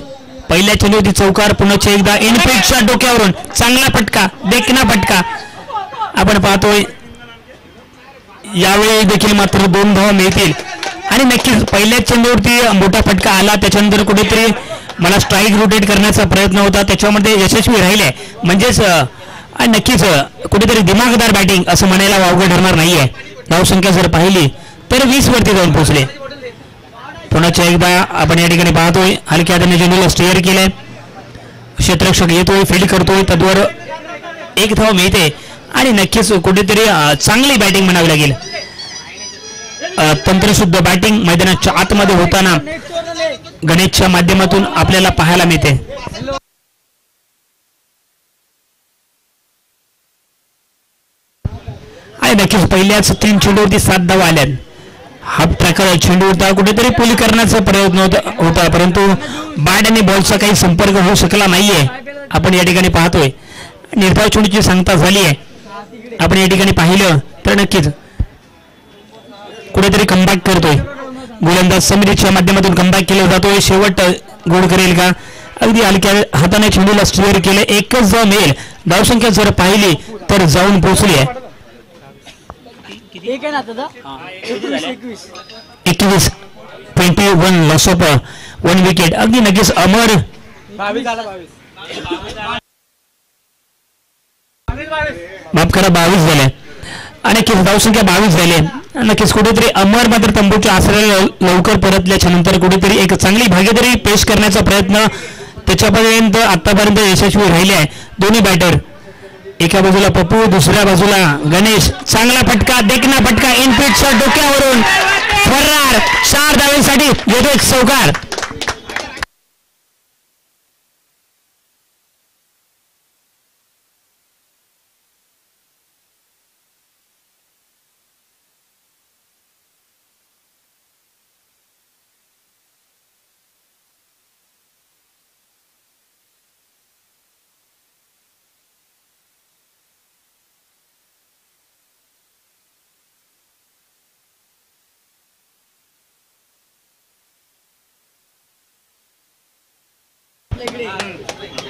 पहिल्या चेंडूवरती चौकार. पुन्हा एकदा इनफिल्डच्या डोक्यावरून चांगला फटका, देखना फटका आपण पाहतोय. यावेळी देखील मात्र 2 धावा मिळतील आणि नक्कीच पहिल्या चेंडूवरती मोठा फटका आला. त्याच्यानंतर कुठेतरी मला स्ट्राईक रोटेट करण्याचा प्रयत्न होता, त्याच्यामध्ये यशस्वी राहिले. म्हणजेच नक्कीच कुठेतरी दिमागदार बॅटिंग असं म्हणायला वावगं ठरणार नाहीये. धावसंख्या जर पाहिली तर 20 वरती जाऊन पोहोचले. पुन्हा एकदा आपण या ठिकाणी पाहतोय हलक्या हाताने चेंडूला स्टेअर केलंय. क्षेत्ररक्षक येतोय, फील्ड करतोय, तद्वर 1 धाव मिळते आणि नक्कीच कुठेतरी चांगली बॅटिंग म्हणावी लागेल. तंत्रशुद्ध बॅटिंग मैदानाच्या आतमध्ये होताना गणेशच्या माध्यमातून आपल्याला पाहायला मिळते. आणि नक्कीच पहिल्याच 3 चेंडूवरती 7 धावा आल्या. हा प्रकार चेंडू होता, कुठेतरी पुल करण्याचा प्रयत्न होता परंतु बॅट आणि बॉलचा काही संपर्क होऊ शकला नाहीये. आपण या ठिकाणी पाहतोय निर्धाव चेंडूची सांगता झाली आहे. आपण या ठिकाणी पाहिलं तर नक्कीच कुठेतरी कमबॅक करतोय गोलंदाज समितीच्या माध्यमातून कमबॅक केला जातोय. शेवट गोल करेल का? अगदी हलक्या हाताने चेंडूला स्टीअर केलं. एकच धाव मिळेल. धावसंख्या जर पाहिली तर जाऊन पोहोचली आहे 21. 21 लॉस ऑफ 1 विकेट. अगदी नक्कीच अमर माफ करा 22 झाले आणि धावसंख्या 22 झाले. नक्कीच कुठेतरी अमर मात्र तंबूच्या आसऱ्याला लवकर परतल्याच्या नंतर कुठेतरी एक चांगली भागीदारी पेश करण्याचा प्रयत्न त्याच्यापर्यंत आतापर्यंत यशस्वी राहिले आहे. दोन्ही बॅटर एका बाजूला पप्पू दुसऱ्या बाजूला गणेश. चांगला फटका देखना फटका इनफिट शॉट डोक्यावरून फरार. 4 धावांसाठी येतोय चौकार.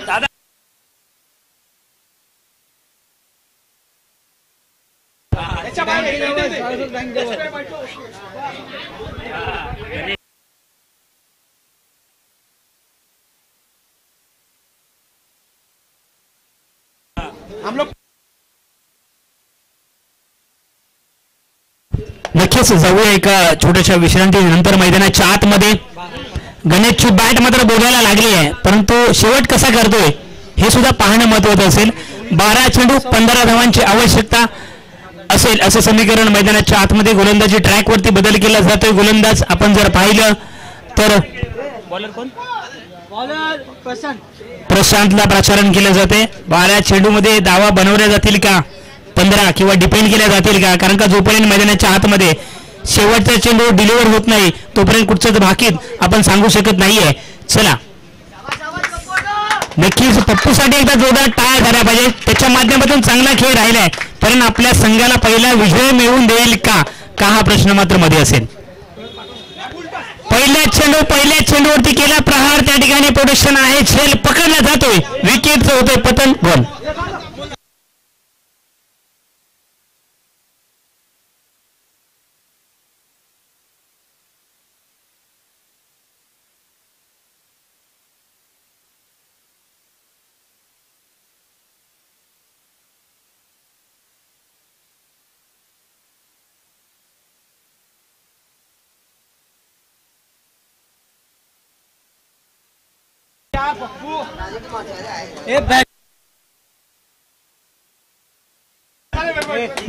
दादा नक्कीच जाऊया एका छोट्याशा विश्रांतीनंतर मैदानाच्या आतमध्ये. गणेशची बॅट मात्र बोलायला लागली आहे परंतु शेवट कसा करतोय हे सुद्धा पाहणं महत्वाचं असेल. 12 चेंडू 15 धावांची आवश्यकता असेल असं समीकरण मैदानाच्या आतमध्ये. गोलंदाजी ट्रॅकवरती बदल केला जातोय. गोलंदाज आपण जर पाहिलं तर बॉलर कोण? प्रशांतला प्रचारण केले जाते. 12 चेंडूमध्ये धावा बनवल्या जातील का 15 किंवा डिपेंड केल्या जातील का? कारण का जोपर्यंत मैदानाच्या आतमध्ये शेवटचा चेंडू डिलिव्हर होत नाही तोपर्यंत कुठचंच भाकीत आपण सांगू शकत नाहीये. चला नक्कीच पप्पूसाठी एकदा जोरदार टाळ्या झाल्या पाहिजे. त्याच्या माध्यमातून चांगला खेळ राहिलाय कारण आपल्या संघाला पहिला विजय मिळवून देईल का हा प्रश्न मात्र मध्ये असेल. पहिल्या चेंडूवरती केला प्रहार. त्या ठिकाणी प्रोटेक्शन आहे. झेल पकडला जातोय. विकेटचं होतोय पतन. बॉल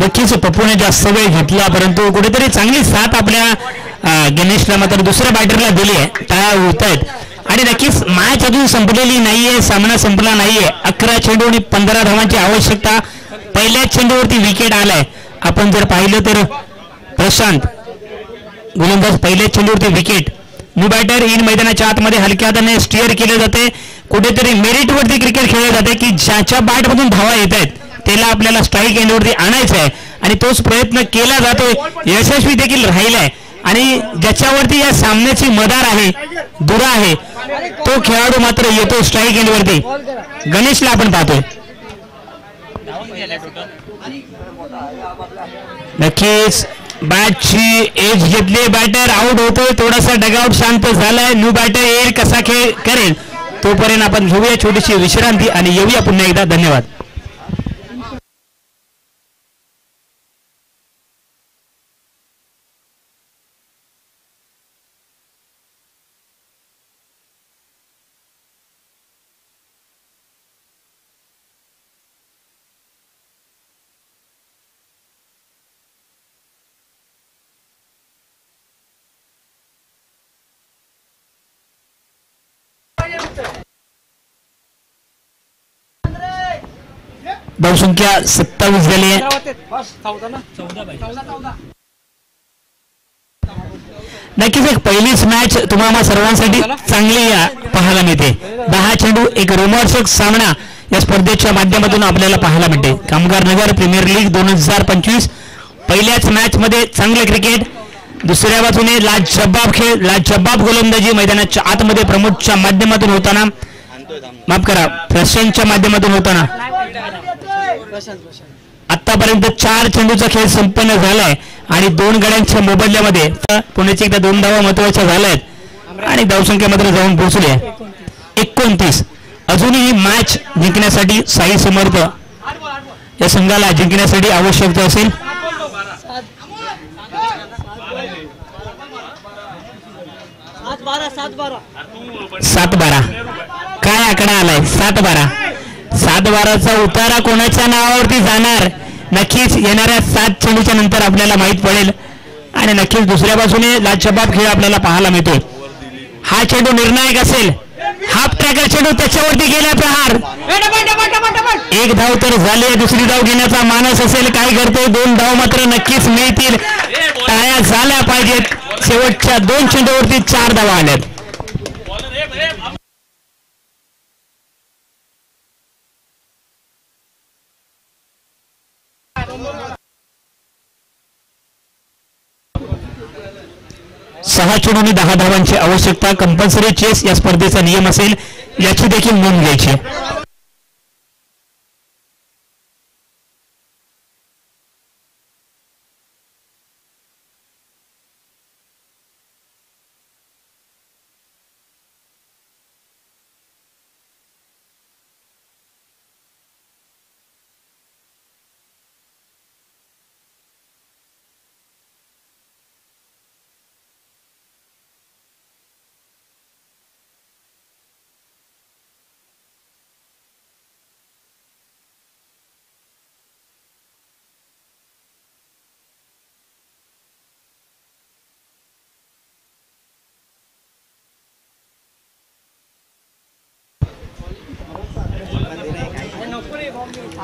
नक्कीच पप्पूने जास्त वेळ घेतला परंतु कुठेतरी चांगली साथ आपल्या गणेशला मात्र दुसऱ्या बॅटरला दिली आहे. टाळ्या होत आहेत आणि नक्कीच मॅच अजून संपलेली नाहीये. सामना संपला नाहीये. 11 चेंडू आणि 15 धावांची आवश्यकता. पहिल्या चेंडूवरती विकेट आलाय. आपण जर पाहिलं तर प्रशांत गोलंदाज पहिल्या चेंडूवरती विकेट. न्यू बॅटर इन मैदानाच्या आतमध्ये हलक्या हाताने स्टीअर केले जाते. कुठेतरी मेरिट वरती क्रिकेट खेळले जाते की ज्याच्या बॅटमधून धावा येत आहेत त्याला आपल्याला स्ट्राईक एंडवरती आणायचं आहे आणि तोच प्रयत्न केला जातोय. यशस्वी देखील राहिलाय आणि ज्याच्यावरती या सामन्याची मदार आहे दुरा आहे तो खेळाडू मात्र येतो स्ट्राईक एंडवरती. गणेशला आपण पाहतोय. नक्कीच बॅटची एज घेतली. बॅटर आउट होतोय. थोडासा डगआउट शांत झालाय. न्यू बॅटर येईल कसा खेळ करेल तोपर्यंत आपण घेऊया छोटीशी विश्रांती आणि येऊया पुन्हा एकदा. धन्यवाद. धावसंख्या 27 झाली आहे. नक्कीच एक पहिलीच मॅच तुम्हाला सर्वांसाठी चांगली पाहायला मिळते. 10 चेंडू एक रोमांचक सामना या स्पर्धेच्या माध्यमातून आपल्याला पाहायला मिळते. कामगार नगर प्रीमियर लीग 2025 पहिल्याच मॅच मध्ये चांगले क्रिकेट, दुसऱ्या बाजूने लाजबाब खेळ, लाजबाब गोलंदाजी मैदानाच्या आतमध्ये प्रमोदच्या माध्यमातून होताना, माफ करा प्रशांतच्या माध्यमातून होताना आतापर्यंत 4 चेंडूचा खेळ संपन्न झालाय आणि 2 गड्यांच्या मोबदल्यामध्ये पुण्याची एकदा 2 धावा महत्वाच्या झाल्यात आणि धावसंख्या मात्र जाऊन पोहोचली आहे 29. अजूनही मॅच जिंकण्यासाठी साई समर्थ या संघाला जिंकण्यासाठी आवश्यकता असेल 7-12. काय आकडा आलाय 7-12. 7-12चा उतारा कोणाच्या नावावरती जाणार नक्कीच येणाऱ्या 7 चेंडूच्या नंतर आपल्याला माहित पडेल आणि नक्कीच दुसऱ्या बाजूने लाजबाब खेळ आपल्याला पाहायला मिळतो. हा चेंडू निर्णायक असेल, हाफ ट्रॅकर चेंडू त्याच्यावरती गेला प्रहार, 1 धाव तर झाले, दुसरी धाव घेण्याचा मानस असेल, काय करतोय 2 धाव मात्र नक्कीच मिळतील, टाळ्या झाल्या पाहिजेत. शेवटच्या 2 चेंडूवरती 4 धावा आल्यात. सहा चेंडूंनी 10 धावांची आवश्यकता. कंपल्सरी चेस या स्पर्धेचा नियम असेल, याची देखील नोंद घ्यायची.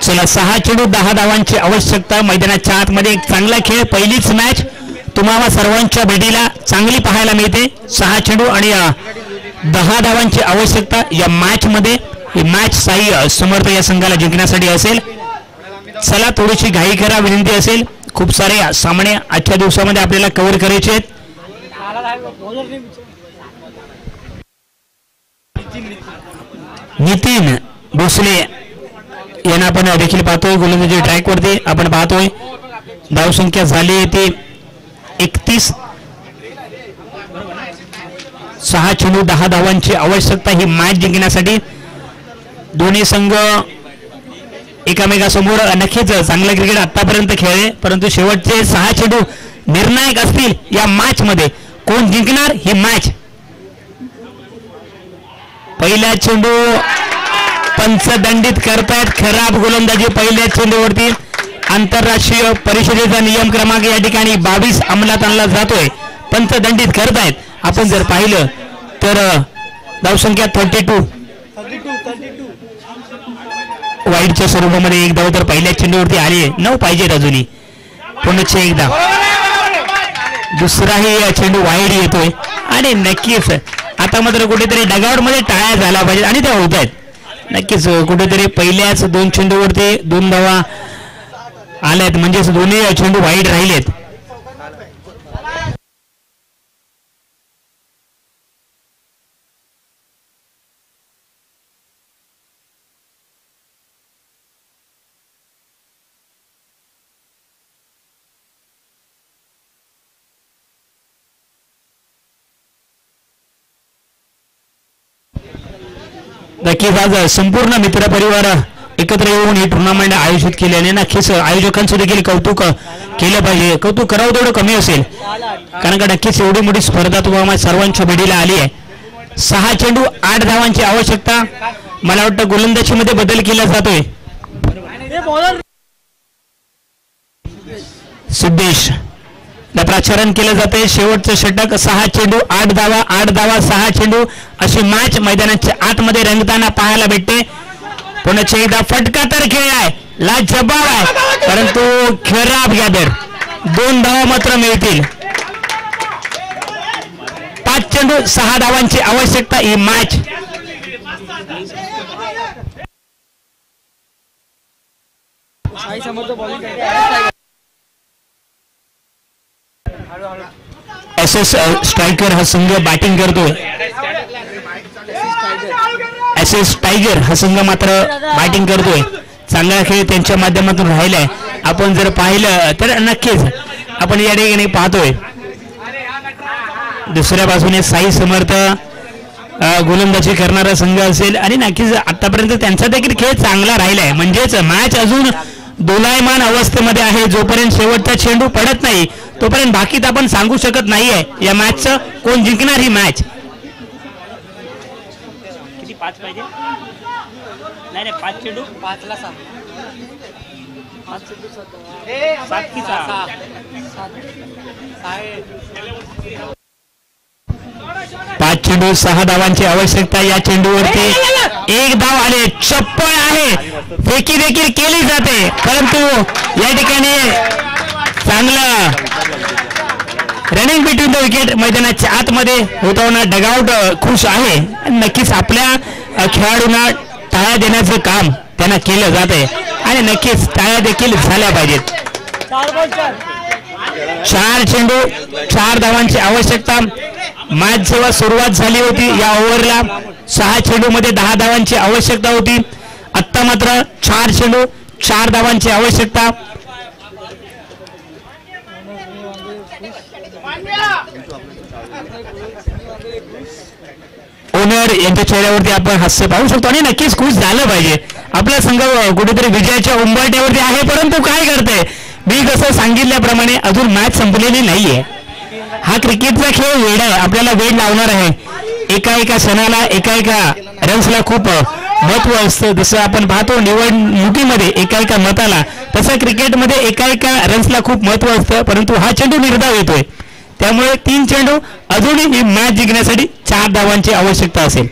चला 6 चेंडू 10 धावांची आवश्यकता. मैदानाच्या आतमध्ये एक चांगला खेळ, पहिलीच मॅच तुम्हाला सर्वांच्या भेटीला चांगली पाहायला मिळते. 6 चेंडू आणि 10 धावांची आवश्यकता या मॅच मध्ये. ही मॅच साई समर्थ या संघाला जिंकण्यासाठी असेल. चला थोडीशी घाई करा विनंती असेल, खूप सारे सामने आजच्या दिवसामध्ये आपल्याला कव्हर करायचे आहेत. नितीन भोसले यांना आपण देखील पाहतोय गोलंदाजी ट्रॅक वरती आपण पाहतोय. धावसंख्या झाली ती 31. 6 चेंडू 10 धावांची आवश्यकता ही मॅच जिंकण्यासाठी. दोन्ही संघ एकामेकासमोर नक्कीच चांगलं क्रिकेट आतापर्यंत खेळले, परंतु शेवटचे 6 चेंडू निर्णायक असतील या मॅच मध्ये. कोण जिंकणार ही मॅच? पहिला चेंडू पंच दंडित करतायत, खराब गोलंदाजी पहिल्या चेंडूवरती. आंतरराष्ट्रीय परिषदेचा नियम क्रमांक या ठिकाणी 22 अंमलात आणला जातोय, पंच दंडित करतायत. आपण जर पाहिलं तर धावसंख्या 32 वाईडच्या स्वरूपामध्ये 1 धाव तर पहिल्या चेंडूवरती आली. 9 पाहिजेत अजूनही. पुन्हा एकदा दुसराही चेंडू वाईड येतोय आणि नक्कीच आता मात्र कुठेतरी डगआउट मध्ये टाळ्या झाला पाहिजे आणि त्या होत आहेत. नक्कीच कुठेतरी पहिल्याच 2 चेंडूवरती 2 धावा आल्यात, म्हणजेच दोन्ही चेंडू वाईड राहिलेत. नक्कीच आज संपूर्ण मित्र परिवार एकत्र येऊन ही टुर्नामेंट आयोजित केल्याने नक्कीच आयोजकांचं देखील कौतुक केलं पाहिजे. कौतुक करावं तेवढं कमी असेल, कारण का नक्कीच एवढी मोठी स्पर्धा तुम्हाला सर्वांच्या भेटीला आली आहे. 6 चेंडू 8 धावांची आवश्यकता. मला वाटतं गोलंदाजी मध्ये बदल केला जातोय. सिद्धेश प्रचारण केलं जाते. शेवटचं षटक 6 चेंडू 8 धावा 8 धावा 6 चेंडू अशी मॅच मैदानाच्या आतमध्ये रंगताना पाहायला भेटते. पुन्हा एकदा फटका तर खेळ आहे, लाजबाब आहे, परंतु खराब गॅदर. 2 धावा मात्र मिळतील. 5 चेंडू 6 धावांची आवश्यकता ही मॅच. साई समर्थ बॉलिंग SS स्ट्रायकर हा संघ बॅटिंग करतोय. SS टायगर हा संघ मात्र बॅटिंग करतोय. चांगला खेळ त्यांच्या माध्यमातून राहिलाय. आपण जर पाहिलं तर नक्कीच आपण या ठिकाणी पाहतोय. दुसऱ्या बाजूने साई समर्थ गोलंदाजी करणारा संघ असेल आणि नक्कीच आतापर्यंत त्यांचा देखील खेळ चांगला राहिलाय. म्हणजेच मॅच अजून दोलायमान अवस्थेमध्ये आहे. जोपर्यंत शेवटचा चेंडू पडत नाही तोपर्यंत बाकीत आपण सांगू शकत नाहीये या मॅचचं कोण जिंकणार ही मॅच. किती 5 पाहिजे? नाही 5 चेंडू 5 ला 7 7 की 6? 5 चेंडू 6 धावांची आवश्यकता. या चेंडूवरती 1 धाव आले. चप्पल आहे, फेकी देखील केली जाते, परंतु या ठिकाणी चांगलं रनिंग बिटवीन द विकेट मैदानाच्या आतमध्ये होताना डगआउट खुश आहे. नक्कीच आपल्या खेळाडूंना टाळ्या देण्याचं काम त्यांना केलं जात आहे आणि नक्कीच टाळ्या देखील झाल्या पाहिजेत. 4 चेंडू 4 धावांची आवश्यकता. मॅच जेव्हा सुरुवात झाली होती या ओव्हरला 6 चेंडूमध्ये 10 धावांची आवश्यकता होती. आत्ता मात्र 4 चेंडू 4 धावांची आवश्यकता. ओनर यांच्या चेहऱ्यावरती आपण हास्य पाहू शकतो आणि नक्कीच खुश झालं पाहिजे. आपला संघ कुठेतरी विजयाच्या उंबरठ्यावरती आहे, परंतु काय करते मी कसं सांगितल्याप्रमाणे अजून मॅच संपलेली नाहीये. हा क्रिकेटचा खेळ वेळ आहे, आपल्याला वेळ लावणार आहे. एका क्षणाला एका रन्सला खूप महत्व असतं. जसं आपण पाहतो निवडणुकीमध्ये एका मताला, तसं क्रिकेटमध्ये एका रन्सला खूप महत्व असतं. परंतु हा चेंडू निर्धाव येतोय, त्यामुळे 3 चेंडू अजूनही ही मॅच जिंकण्यासाठी 4 धावांची आवश्यकता असेल.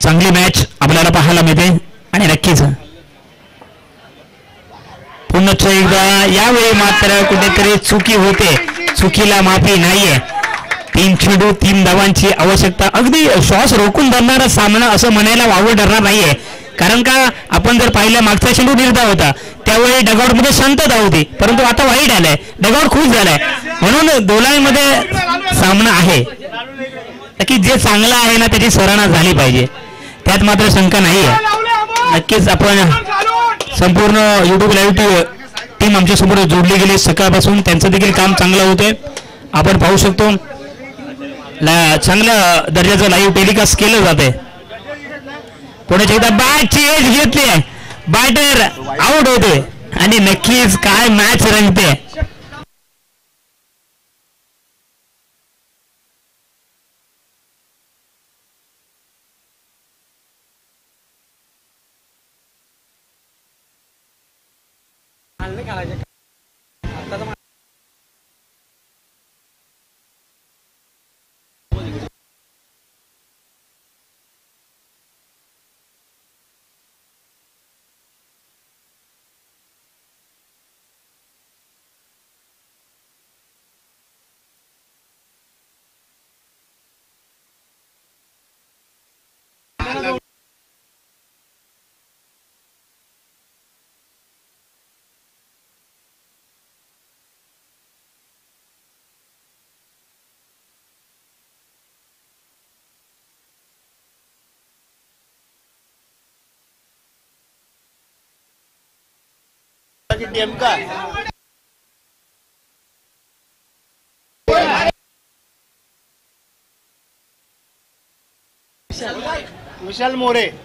चांगली मॅच आपल्याला पाहायला मिळते आणि नक्कीच पुन्हा एकदा यावेळी मात्र कुठेतरी चुकी होते. चुकीला माफी नाहीये. 3 चेंडू 3 धावांची आवश्यकता. अगदी श्वास रोखून धरणारा सामना असं म्हणायला वावड ठरणार नाहीये, कारण का आपण जर पाहिलं मागचा चेंडू निर्धाव होता त्यावेळी डगआउट मध्ये शांतता होती, परंतु आता वाईट आलाय, डगआउट खुश झालाय. म्हणून दोलाईमध्ये सामना आहे की जे चांगलं आहे ना त्याची सराहना झाली पाहिजे, त्यात मात्र शंका नाहीये. नक्कीच आपण संपूर्ण युट्यूब लाईव्ह टीम आमच्या समोर जोडली गेली सकाळपासून. त्यांचं देखील काम चांगलं होतंय. आपण पाहू शकतो चांगल्या दर्जाचं लाईव्ह टेलिकास्ट केलं जाते. पुढे एकदा बॅटची एज घेतली आहे, बॅटर आउट होते आणि नक्कीच काय मॅच रंगते.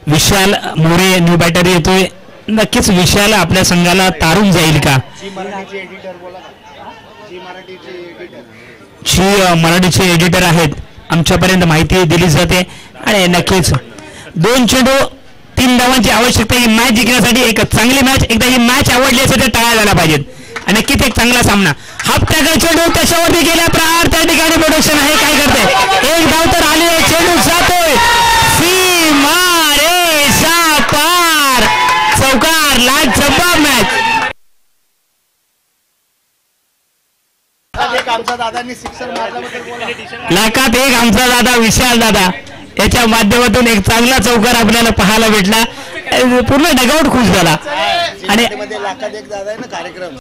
विशाल मोरे न्यू बॅटर येतोय. नक्कीच विशाल आपल्या संघाला तारून जाईल का? मराठीचे एडिटर आहेत, आमच्यापर्यंत माहिती दिली जाते आणि नक्कीच 2 चेंडू 3 धावांची आवश्यकता. ही मॅच जिंकण्यासाठी एक चांगली मॅच, एकदा ही मॅच आवडली असेल तर टाळ्या झाला पाहिजेत आणि नक्कीच एक चांगला सामना. हाफ टॅकल चेंडू त्याच्यावरती गेल्या प्रहार, त्या ठिकाणी प्रोडक्शन आहे, काय करते 1 धाव तर आली आहे. चेंडू जातोय सीमा रेषा पार, चौकार, लाजवाब मॅच. आमचा दादांनी सिक्सर मारल्याबद्दल लाखात एक आमचा दादा विशाल दादा याच्या माध्यमातून एक चांगला चौकार आपल्याला पाहायला भेटला. पूर्ण डगआउट खुश झाला आणि लाखात एक दादा आहे ना कार्यक्रम